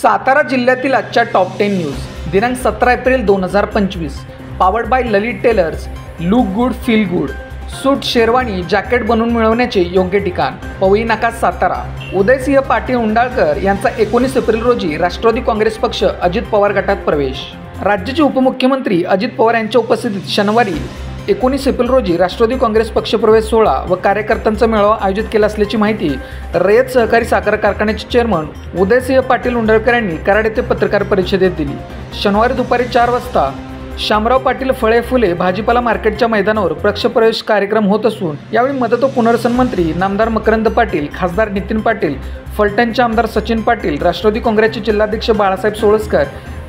सातारा जिल्ह्यातील आजच्या top 10 news दिनांक 17 April 2025 powered by Lalit Tailors. Look good feel good. Suit sherwani jacket बनवून मिळवण्याचे योग्य ठिकाण पवई नाका सातारा। उदयसिंह पाटील उंडाळकर यांचा 19 एप्रिल रोजी राष्ट्रवादी काँग्रेस पक्ष अजित पवार गटात प्रवेश। राज्याचे उपमुख्यमंत्री अजित पवार यांच्या उपस्थितीत शनिवारी 19 एप्रिल रोजी राष्ट्रवादी काँग्रेस पक्षप्रवेश सोहळा व कार्यकर्त्यांचा मेळावा आयोजित केला असल्याची माहिती रयत सहकारी साखर कारखान्याचे चेअरमन उदयसिंह पाटील उंडाळकर यांनी कराड येथे पत्रकार परिषदेत दिली। शनिवारी दुपारी 4 वाजता शामराव पाटील फळे फुले भाजीपाला मार्केटच्या मैदानावर पक्षप्रवेश कार्यक्रम होत असून यावेळी मदत व पुनर्वसन मंत्री नामदार मकरंद पाटील, खासदार नितीन पाटील, फलटणचे आमदार सचिन पाटील, राष्ट्रवादी काँग्रेसचे जिल्हाध्यक्ष बाळासाहेब सोळसकर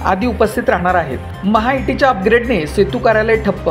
आदी उपस्थित राहणार आहेत। महाआयटीच्या अपग्रेडने सेतू कार्यालय ठप्प।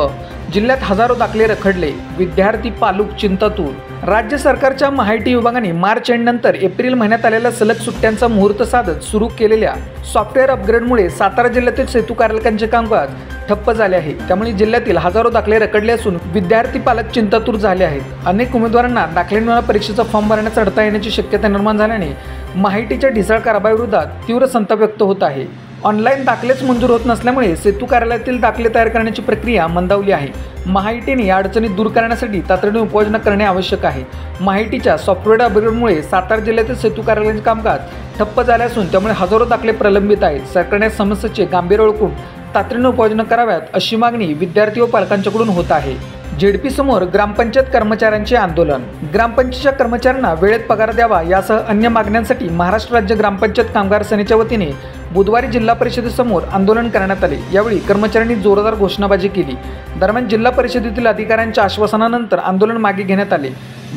जिल्ह्यात हजारो दाखले रखडले। विद्यार्थी पालक चिंतातूर। राज्य सरकारच्या महाआयटी विभागाने मार्च एंडनंतर एप्रिल महिन्यात आलेल्या सलग सुट्ट्यांचा मुहूर्त साधत सुरू केलेल्या सॉफ्टवेअर अपग्रेडमुळे सातारा जिल्ह्यातील सेतू कार्यालयांचे कामकाज ठप्प झाले आहे। त्यामुळे जिल्ह्यातील हजारो दाखले रखडले असून विद्यार्थी पालक चिंतातूर झाले आहेत। अनेक उमेदवारांना दाखले परीक्षेचा फॉर्म भरण्यास अडथळा येण्याची शक्यता निर्माण झाल्याने महाआयटीच्या ढिसाळ कारभाराविरोधात तीव्र संताप व्यक्त होत आहे। ऑनलाईन दाखलेच मंजूर होत नसल्यामुळे सेतू कार्यालयातील दाखले तयार करण्याची प्रक्रिया मंदावली आहे। महाआयटीने या अडचणी दूर करण्यासाठी तातडीने उपाययोजना करणे आवश्यक आहे। महाआयटीच्या सॉफ्टवेअर अपग्रेडमुळे सातारा जिल्ह्यातील सेतू कार्यालयाचे कामकाज ठप्प झाले असून त्यामुळे हजारो दाखले प्रलंबित आहेत। सरकारने समस्येचे गांभीर्य ओळखून तातडीने उपाययोजना कराव्यात अशी मागणी विद्यार्थी व पालकांच्याकडून होत आहे। जेडपी समोर ग्रामपंचायत कर्मचाऱ्यांचे आंदोलन। ग्रामपंचायतच्या कर्मचाऱ्यांना वेळेत पगार द्यावा यासह अन्य मागण्यांसाठी महाराष्ट्र राज्य ग्रामपंचायत कामगार सेनेच्या वतीने बुधवारी जिल्हा परिषदेसमोर आंदोलन करण्यात आले। यावेळी कर्मचाऱ्यांनी जोरदार घोषणाबाजी केली। दरम्यान जिल्हा परिषदेतील अधिकाऱ्यांच्या आश्वासनानंतर आंदोलन मागे घेण्यात आले।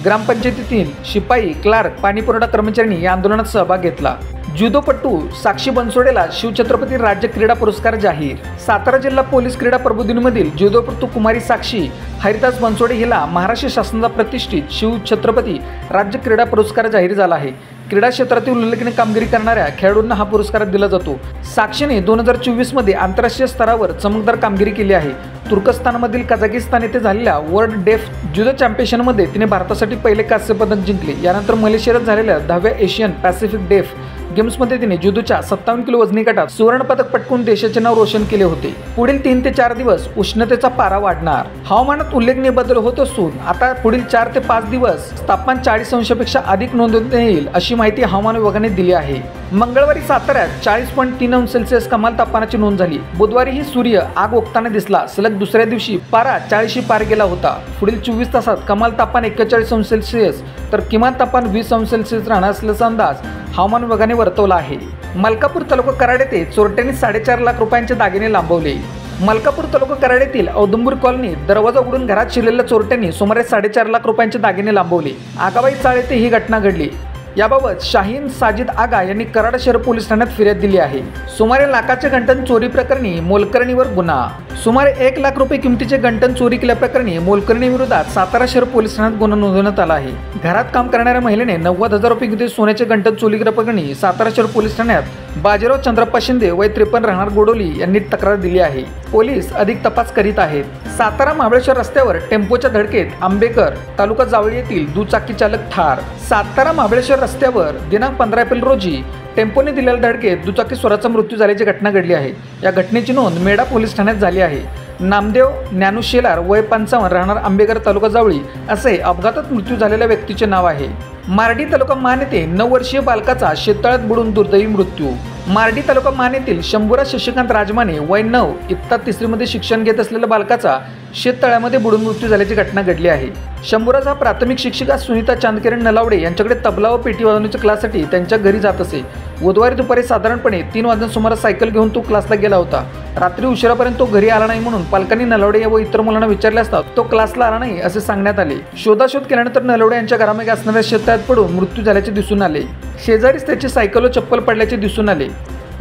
ग्रामपंचायतीतील शिपाई, क्लार्क, पाणीपुरवठा कर्मचाऱ्यांनी या आंदोलनात सहभाग घेतला। जुदोपटू साक्षी बनसोडेला शिवछत्रपती राज्य क्रीडा पुरस्कार जाहीर। सातारा जिल्हा पोलीस क्रीडा प्रबोधिनीमधील जुदोपटू कुमारी साक्षी हरिदास बनसोडे हिला महाराष्ट्र शासनाचा प्रतिष्ठित शिवछत्रपती राज्य क्रीडा पुरस्कार जाहीर झाला आहे। क्रीडा क्षेत्रातील उल्लेखनीय कामगिरी करणाऱ्या खेळाडूंना हा पुरस्कार दिला जातो। साक्षीने 2024 मध्ये आंतरराष्ट्रीय स्तरावर चमकदार कामगिरी केली आहे। तुर्कस्तानमधील कझाकिस्तान येथे झालेल्या वर्ल्ड डेफ जुदो चॅम्पियनशिपमध्ये तिने भारतासाठी पहिले कांस्य पदक जिंकले। यानंतर मलेशियात झालेल्या 10व्या एशियन पॅसिफिक डेफ गेम्समध्ये तिने जुदोच्या 57 किलो वजनी गटात सुवर्ण पदक पटकून देशाचे नाव रोशन केले होते। पुढील 3 ते 4 दिवस उष्णतेचा पारा वाढणार। हवामानात उल्लेखनीय बदल होत असून आता पुढील 4 ते 5 दिवस तापमान 40 अंशापेक्षा अधिक नोंदवता येईल अशी माहिती हवामान विभागाने दिली आहे। मंगळवारी साताऱ्यात 40.3 अंश सेल्सिअस कमाल तापमानाची नोंद झाली। बुधवारीही सूर्य आग ओकताना दिसला। सलग दुसऱ्या दिवशी पारा 40 पार गेला होता। पुढील 24 तासात कमाल तापमान 41 अंश सेल्सिअस तर किमान तापमान 20 अंश सेल्सिअस राहणार असल्याचा अंदाज हवामान विभागाने वर्तवला आहे। मलकापूर तालुका कराड येथे चोरट्यांनी 4.5 लाख रुपयांचे दागिने लांबवले। मलकापूर तालुका कराड येथील औदुंबूर कॉलनीत दरवाजा उघडून घरात शिरलेल्या चोरट्यांनी सुमारे 4.5 लाख रुपयांचे दागिने लांबवले। आगाबाई चाळ येथे ही घटना घडली। याबाबत शाहीन साजिद आगा यांनी कराड शहर पोलीस ठाण्यात फिर्याद दिली आहे। सुमारे लाखाचे गंटन चोरी प्रकरणी मोलकर्णीवर गुन्हा। सुमारे 1 लाख रुपये किमतीचे गंटन चोरी केल्याप्रकरणी मोलकर्णी विरोधात सातारा शहर पोलीस ठाण्यात गुन्हा नोंदवण्यात आला आहे। घरात काम करणाऱ्या महिलेने 90,000 रुपये किमतीचे सोन्याचे गंटन चोरी केल्याप्रकरणी सातारा शहर पोलीस ठाण्यात बाजीराव चंद्रप्पा शिंदे वय 53 राहणार गोडोली यांनी तक्रार दिली आहे। पोलीस अधिक तपास करीत आहेत। सातारा महाबळेश्वर रस्त्यावर टेम्पोच्या धडकेत आंबेकर तालुका जावळी येथील दुचाकी चालक ठार। सातारा महाबळेश्वर रस्त्यावर दिनांक 15 एप्रिल रोजी टेम्पोने दिलेल्या धडकेत दुचाकी स्वराचा मृत्यू झाल्याची घटना घडली आहे। या घटनेची नोंद मेढा पोलीस ठाण्यात झाली आहे। नामदेव ज्ञानू शेलार वय 55 राहणार आंबेकर तालुका जावळी असे अपघातात मृत्यू झालेल्या व्यक्तीचे नाव आहे। मार्डी तालुका मान येथे 9 वर्षीय बालकाचा शेततळ्यात बुडून दुर्दैवी मृत्यू। मार्डी तालुका मान येथील शंभूराज शशिकांत राजमाने वय 9 इयत्ता 3री मध्ये शिक्षण घेत असलेल्या बालकाचा शेततळ्यामध्ये बुडून मृत्यू झाल्याची घटना घडली आहे। शंभूराज हा प्राथमिक शिक्षिका सुनीता चांदकिरण नलावडे यांच्याकडे तबला व पेटी वाजवण्याच्या क्लाससाठी त्यांच्या घरी जात असे। बुधवारी दुपारी साधारणपणे 3 वाजता सुमारास सायकल घेऊन तो क्लासला गेला होता। रात्री उशिरापर्यंत तो घरी आला नाही म्हणून पालकांनी नलावडे व इतर मुलांना विचारले असता तो क्लासला आला नाही असे सांगण्यात आले। शोधाशोध केल्यानंतर नलावडे यांच्या घरामागे असणाऱ्या शेततळ्यात पडून मृत्यू झाल्याचे दिसून आले। शेजारीच त्याची सायकल व चप्पल पडल्याचे दिसून आले।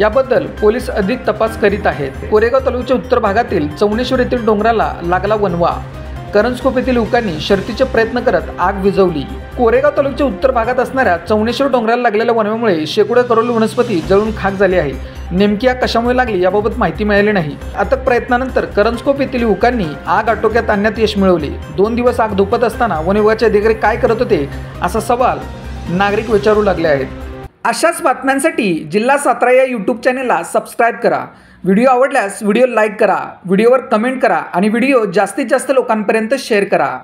याबद्दल पोलीस अधिक तपास करीत आहेत। कोरेगाव तालुक्याच्या उत्तर भागातील चौनेश्वर येथील डोंगराला लागला वनवा। करंजखोप येथील युवकांनी शर्थीचे प्रयत्न करत आग विझवली। कोरेगाव तालुक्याच्या उत्तर भागात असणाऱ्या चौनेश्वर डोंगराला लागलेल्या वनव्यामुळे शेकडो करोड वनस्पती जळून खाक झाली आहे। नेमकी आग कशामुळे लागली याबाबत माहिती मिळाली नाही। अथक प्रयत्नानंतर करंजखोप येथील युवकांनी आग आटोक्यात आणण्यात यश मिळवले। 2 दिवस आग धुपत असताना वन विभागाचे अधिकारी काय करत होते असा सवाल नागरिक विचारू लागले आहेत। अशाच बातम्यांसाठी जिल्हा सातारा या यूट्यूब चॅनलला सबस्क्राईब करा. व्हिडिओ आवडल्यास व्हिडिओ लाईक करा, व्हिडिओवर कमेंट करा आणि व्हिडिओ जास्तीत जास्त लोकांपर्यंत शेअर करा.